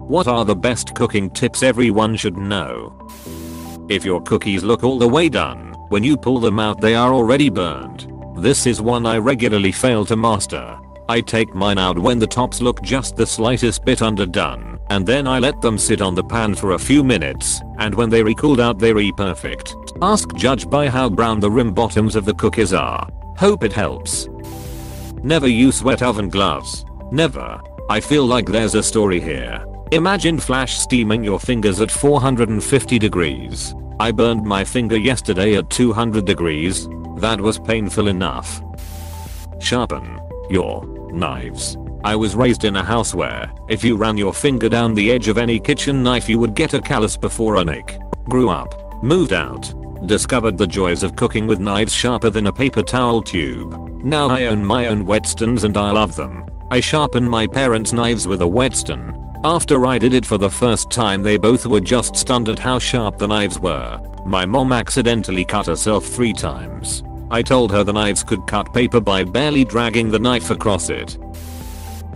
What are the best cooking tips everyone should know? If your cookies look all the way done, when you pull them out they are already burned. This is one I regularly fail to master. I take mine out when the tops look just the slightest bit underdone, and then I let them sit on the pan for a few minutes, and when they recooled out they re-perfect. Ask judge by how brown the rim bottoms of the cookies are. Hope it helps. Never use wet oven gloves. Never. I feel like there's a story here. Imagine flash steaming your fingers at 450 degrees. I burned my finger yesterday at 200 degrees. That was painful enough. Sharpen your knives. I was raised in a house where, if you ran your finger down the edge of any kitchen knife you would get a callus before a nick. Grew up, moved out, discovered the joys of cooking with knives sharper than a paper towel tube. Now I own my own whetstones and I love them. I sharpen my parents' knives with a whetstone. After I did it for the first time they both were just stunned at how sharp the knives were. My mom accidentally cut herself 3 times. I told her the knives could cut paper by barely dragging the knife across it.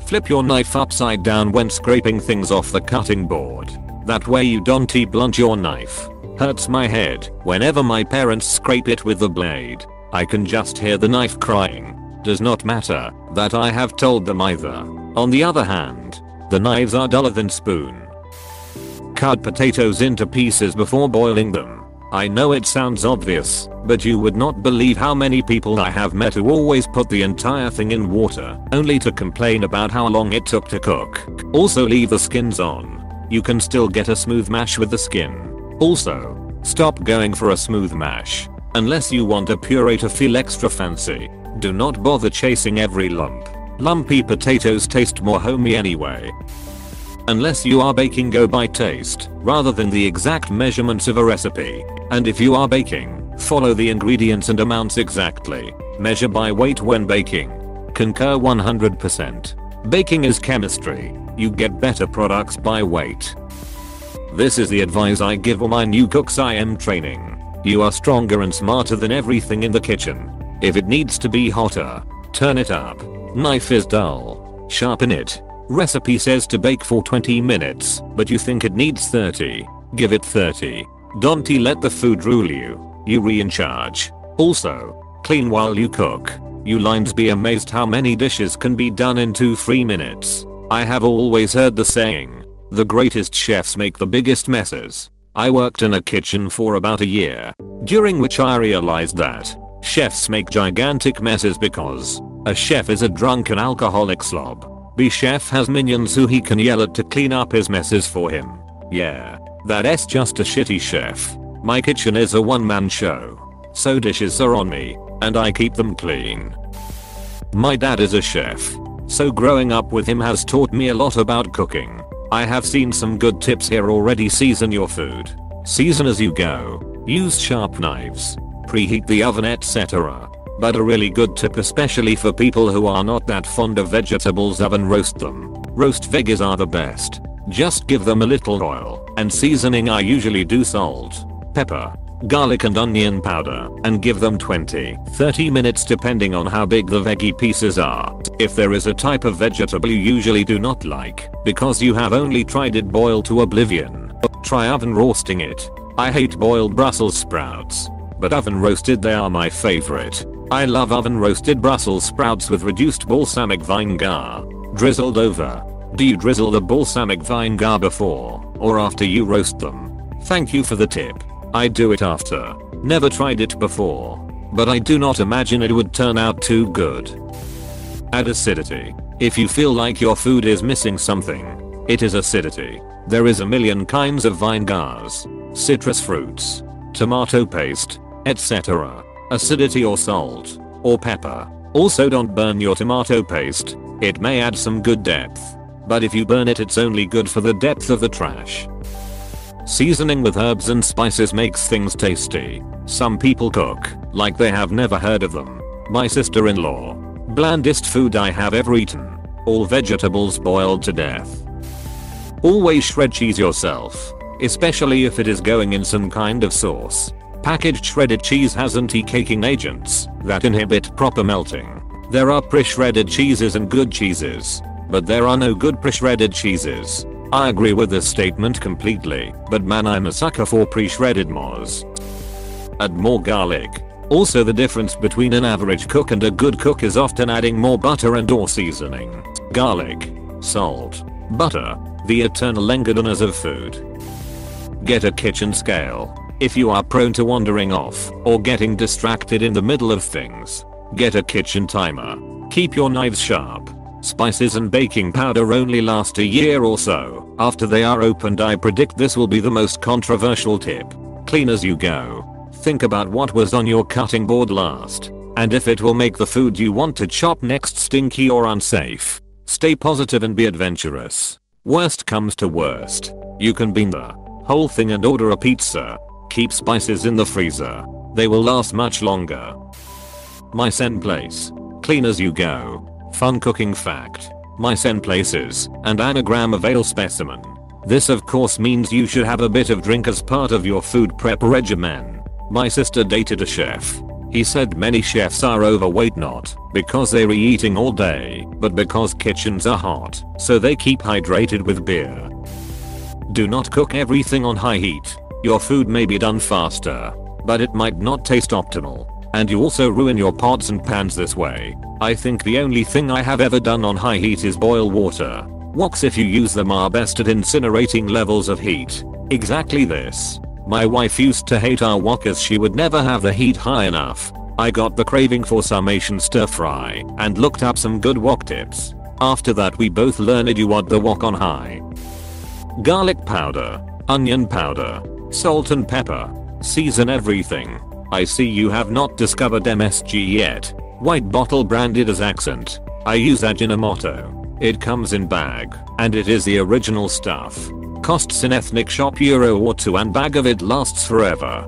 Flip your knife upside down when scraping things off the cutting board. That way you don't blunt your knife. Hurts my head whenever my parents scrape it with the blade. I can just hear the knife crying. Does not matter that I have told them either. On the other hand, the knives are duller than spoon. Cut potatoes into pieces before boiling them. I know it sounds obvious, but you would not believe how many people I have met who always put the entire thing in water, only to complain about how long it took to cook. Also leave the skins on. You can still get a smooth mash with the skin. Also, stop going for a smooth mash. Unless you want a puree to feel extra fancy. Do not bother chasing every lump. Lumpy potatoes taste more homey anyway. Unless you are baking, go by taste rather than the exact measurements of a recipe. And if you are baking, follow the ingredients and amounts exactly. Measure by weight when baking. Concur 100%. Baking is chemistry. You get better products by weight. This is the advice I give all my new cooks I am training. You are stronger and smarter than everything in the kitchen. If it needs to be hotter, turn it up. Knife is dull. Sharpen it. Recipe says to bake for 20 minutes, but you think it needs 30. Give it 30. Don't let the food rule you. You in charge. Also, clean while you cook. You lines be amazed how many dishes can be done in 2-3 minutes. I have always heard the saying, the greatest chefs make the biggest messes. I worked in a kitchen for about a year, during which I realized that chefs make gigantic messes because a chef is a drunken alcoholic slob. B chef has minions who he can yell at to clean up his messes for him. Yeah, that's just a shitty chef. My kitchen is a one-man show. So dishes are on me, and I keep them clean. My dad is a chef, so growing up with him has taught me a lot about cooking. I have seen some good tips here already. Season your food. Season as you go. Use sharp knives. Preheat the oven, etc. But a really good tip, especially for people who are not that fond of vegetables, oven roast them. Roast veggies are the best. Just give them a little oil and seasoning. I usually do salt, pepper, garlic and onion powder, and give them 20-30 minutes depending on how big the veggie pieces are. If there is a type of vegetable you usually do not like because you have only tried it boiled to oblivion, try oven roasting it. I hate boiled Brussels sprouts, but oven roasted they are my favorite. I love oven roasted Brussels sprouts with reduced balsamic vinegar drizzled over. Do you drizzle the balsamic vinegar before or after you roast them? Thank you for the tip. I do it after. Never tried it before, but I do not imagine it would turn out too good. Add acidity. If you feel like your food is missing something, it is acidity. There is a million kinds of vinegars, citrus fruits, tomato paste, etc. Acidity or salt, or pepper. Also don't burn your tomato paste. It may add some good depth, but if you burn it, it's only good for the depth of the trash. Seasoning with herbs and spices makes things tasty. Some people cook like they have never heard of them. My sister-in-law. Blandest food I have ever eaten. All vegetables boiled to death. Always shred cheese yourself, especially if it is going in some kind of sauce. Packaged shredded cheese has anti-caking agents that inhibit proper melting. There are pre-shredded cheeses and good cheeses, but there are no good pre-shredded cheeses. I agree with this statement completely, but man, I'm a sucker for pre-shredded moz. Add more garlic. Also, the difference between an average cook and a good cook is often adding more butter and or seasoning. Garlic, salt, butter, the eternal engadiners of food. Get a kitchen scale. If you are prone to wandering off or getting distracted in the middle of things, get a kitchen timer. Keep your knives sharp. Spices and baking powder only last a year or so after they are opened. I predict this will be the most controversial tip. Clean as you go. Think about what was on your cutting board last, and if it will make the food you want to chop next stinky or unsafe. Stay positive and be adventurous. Worst comes to worst, you can bean the whole thing and order a pizza. Keep spices in the freezer. They will last much longer. Mice en place. Clean as you go. Fun cooking fact. Mice en places, and anagram of ale specimen. This of course means you should have a bit of drink as part of your food prep regimen. My sister dated a chef. He said many chefs are overweight not because they're eating all day, but because kitchens are hot, so they keep hydrated with beer. Do not cook everything on high heat. Your food may be done faster, but it might not taste optimal. And you also ruin your pots and pans this way. I think the only thing I have ever done on high heat is boil water. Woks if you use them are best at incinerating levels of heat. Exactly this. My wife used to hate our wok as she would never have the heat high enough. I got the craving for some Asian stir fry and looked up some good wok tips. After that we both learned you want the wok on high. Garlic powder, onion powder, salt and pepper. Season everything. I see you have not discovered MSG yet. White bottle branded as Accent. I use Ajinomoto. It comes in bag, and it is the original stuff. Costs in ethnic shop euro or 2 and bag of it lasts forever.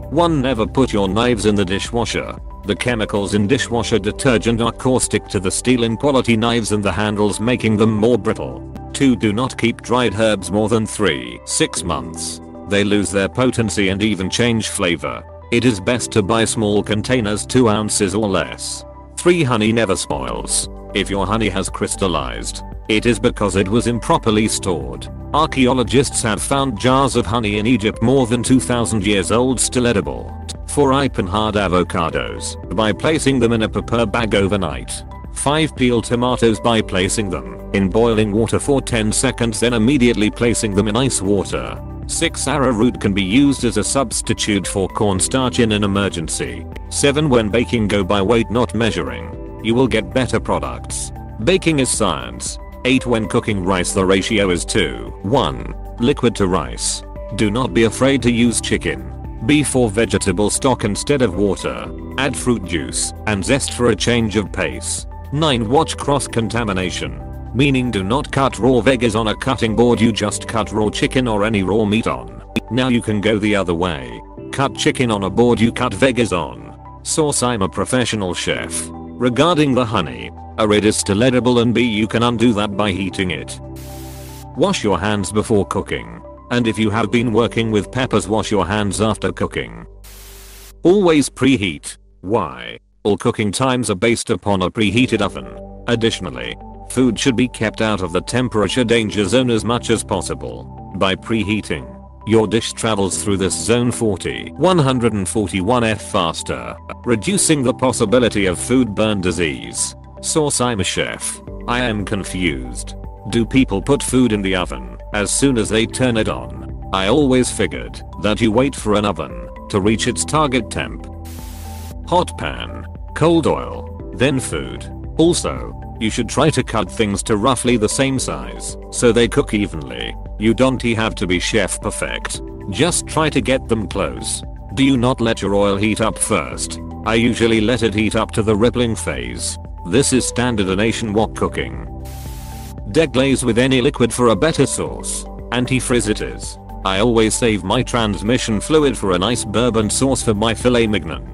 1. Never put your knives in the dishwasher. The chemicals in dishwasher detergent are caustic to the steel in quality knives and the handles, making them more brittle. 2. Do not keep dried herbs more than 3-6 months. They lose their potency and even change flavor. It is best to buy small containers 2 ounces or less. 3. Honey never spoils. If your honey has crystallized, it is because it was improperly stored. Archaeologists have found jars of honey in Egypt more than 2,000 years old still edible. 4. Ripen hard avocados by placing them in a paper bag overnight. 5. Peel tomatoes by placing them in boiling water for 10 seconds, then immediately placing them in ice water. 6. Arrowroot can be used as a substitute for cornstarch in an emergency. 7. When baking, go by weight not measuring. You will get better products. Baking is science. 8. When cooking rice the ratio is 2:1. Liquid to rice. Do not be afraid to use chicken, beef or vegetable stock instead of water. Add fruit juice and zest for a change of pace. 9. Watch cross-contamination. Meaning do not cut raw veggies on a cutting board, you just cut raw chicken or any raw meat on. Now you can go the other way. Cut chicken on a board you cut veggies on. Source: I'm a professional chef. Regarding the honey, A, it is still edible, and B, you can undo that by heating it. Wash your hands before cooking. And if you have been working with peppers, wash your hands after cooking. Always preheat. Why? All cooking times are based upon a preheated oven. Additionally, food should be kept out of the temperature danger zone as much as possible. By preheating, your dish travels through this zone 141 F faster, reducing the possibility of foodborne disease. Source: I'm a chef. I am confused. Do people put food in the oven as soon as they turn it on? I always figured that you wait for an oven to reach its target temp. Hot pan, cold oil, then food. Also, you should try to cut things to roughly the same size so they cook evenly. You don't have to be chef perfect. Just try to get them close. Do you not let your oil heat up first? I usually let it heat up to the rippling phase. This is standard in Asian wok cooking. Deglaze with any liquid for a better sauce. Antifrizz it is. I always save my transmission fluid for a nice bourbon sauce for my filet mignon.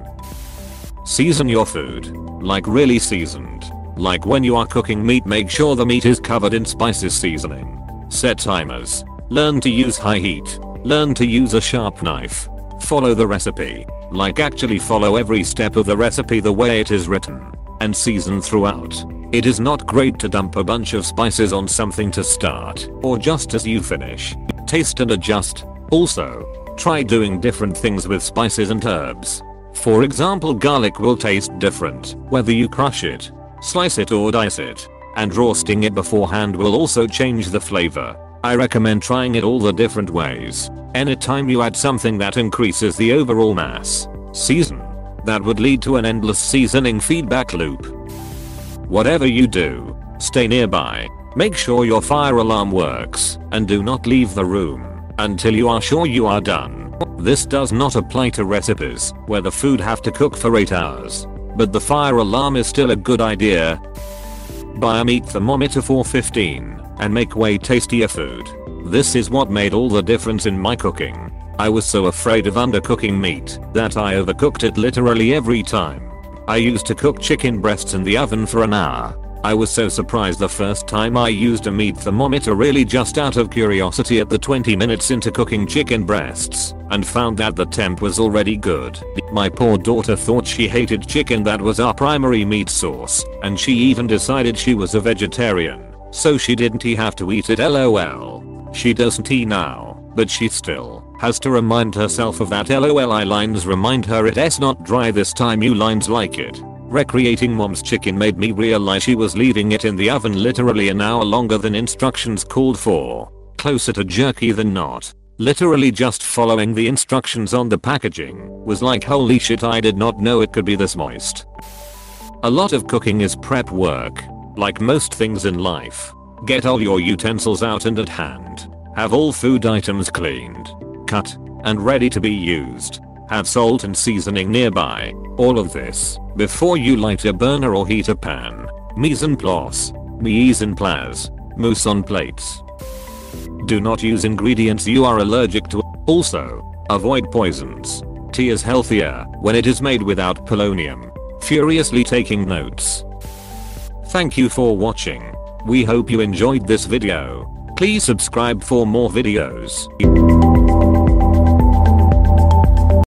Season your food. Like really seasoned. Like when you are cooking meat, make sure the meat is covered in spices seasoning. Set timers. Learn to use high heat. Learn to use a sharp knife. Follow the recipe. Like actually follow every step of the recipe the way it is written. And season throughout. It is not great to dump a bunch of spices on something to start or just as you finish. Taste and adjust. Also, try doing different things with spices and herbs. For example, garlic will taste different whether you crush it, slice it or dice it, and roasting it beforehand will also change the flavor. I recommend trying it all the different ways. Anytime you add something that increases the overall mass, season. That would lead to an endless seasoning feedback loop. Whatever you do, stay nearby. Make sure your fire alarm works and do not leave the room until you are sure you are done. This does not apply to recipes where the food have to cook for 8 hours, but the fire alarm is still a good idea. Buy a meat thermometer for 15 and make way tastier food. This is what made all the difference in my cooking. I was so afraid of undercooking meat that I overcooked it literally every time. I used to cook chicken breasts in the oven for an hour. I was so surprised the first time I used a meat thermometer, really just out of curiosity, at the 20 minutes into cooking chicken breasts, and found that the temp was already good. My poor daughter thought she hated chicken, that was our primary meat source, and she even decided she was a vegetarian, so she didn't have to eat it, lol. She doesn't now, but she still has to remind herself of that, lol. I lines remind her it's not dry this time, you lines like it. Recreating mom's chicken made me realize she was leaving it in the oven literally an hour longer than instructions called for. Closer to jerky than not. Literally just following the instructions on the packaging was like, holy shit, I did not know it could be this moist. A lot of cooking is prep work. Like most things in life. Get all your utensils out and at hand. Have all food items cleaned, cut, and ready to be used. Have salt and seasoning nearby. All of this before you light a burner or heat a pan. Mise en place. Mise en place. Mousse on plates. Do not use ingredients you are allergic to. Also, avoid poisons. Tea is healthier when it is made without polonium. Furiously taking notes. Thank you for watching. We hope you enjoyed this video. Please subscribe for more videos.